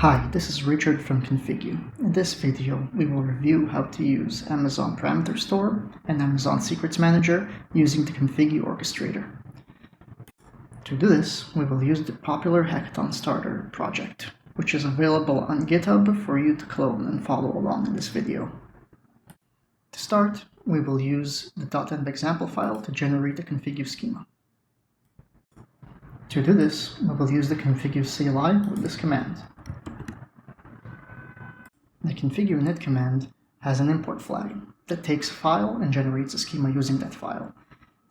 Hi, this is Richard from Configu. In this video, we will review how to use Amazon Parameter Store and Amazon Secrets Manager using the Configu Orchestrator. To do this, we will use the popular Hackathon Starter project, which is available on GitHub for you to clone and follow along in this video. To start, we will use the .env example file to generate the Configu schema. To do this, we will use the Configu CLI with this command. The Configu init command has an import flag that takes a file and generates a schema using that file.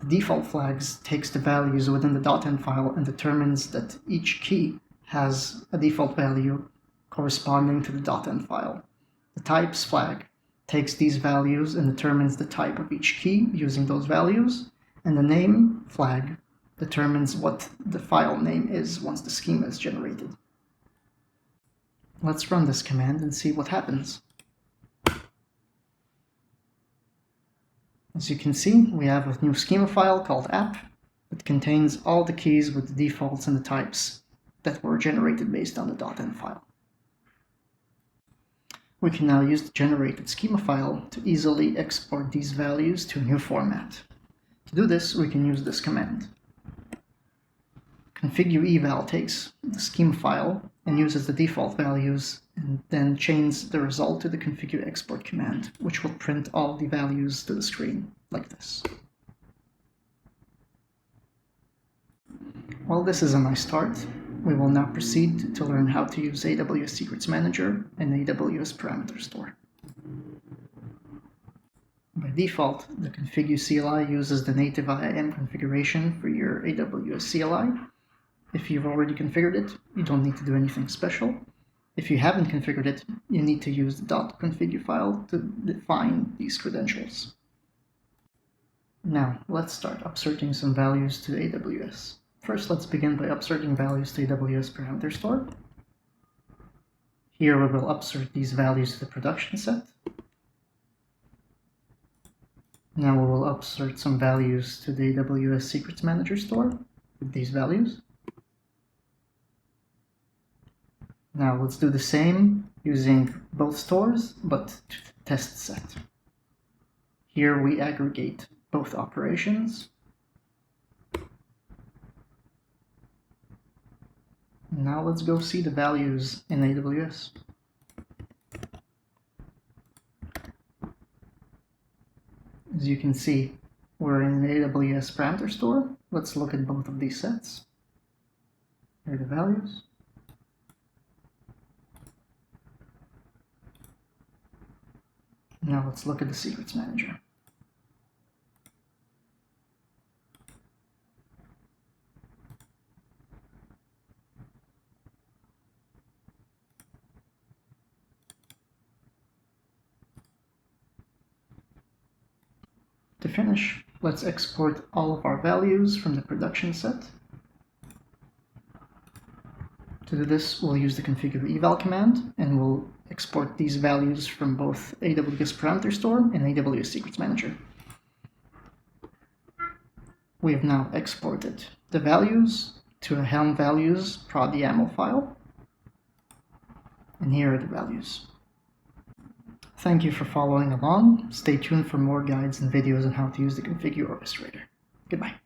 The default flags takes the values within the .env file and determines that each key has a default value corresponding to the .env file. The types flag takes these values and determines the type of each key using those values, and the name flag determines what the file name is once the schema is generated. Let's run this command and see what happens. As you can see, we have a new schema file called app that contains all the keys with the defaults and the types that were generated based on the .env file. We can now use the generated schema file to easily export these values to a new format. To do this, we can use this command. Configu eval takes the schema file and uses the default values and then chains the result to the Configu export command, which will print all the values to the screen like this. While this is a nice start, we will now proceed to learn how to use AWS Secrets Manager and AWS Param Store. By default, the Configu CLI uses the native IAM configuration for your AWS CLI. If you've already configured it, you don't need to do anything special. If you haven't configured it, you need to use the .configu file to define these credentials. Now, let's start upserting some values to AWS. First, let's begin by upserting values to AWS Parameter Store. Here we will upsert these values to the production set. Now we will upsert some values to the AWS Secrets Manager store with these values. Now let's do the same using both stores, but to the test set. Here we aggregate both operations. Now let's go see the values in AWS. As you can see, we're in the AWS Parameter Store. Let's look at both of these sets. Here are the values. Now let's look at the Secrets Manager. To finish, let's export all of our values from the production set. To do this, we'll use the Configu eval command, and we'll export these values from both AWS Parameter Store and AWS Secrets Manager. We have now exported the values to a Helm values prod YAML file, and here are the values. Thank you for following along. Stay tuned for more guides and videos on how to use the Configu Orchestrator. Goodbye.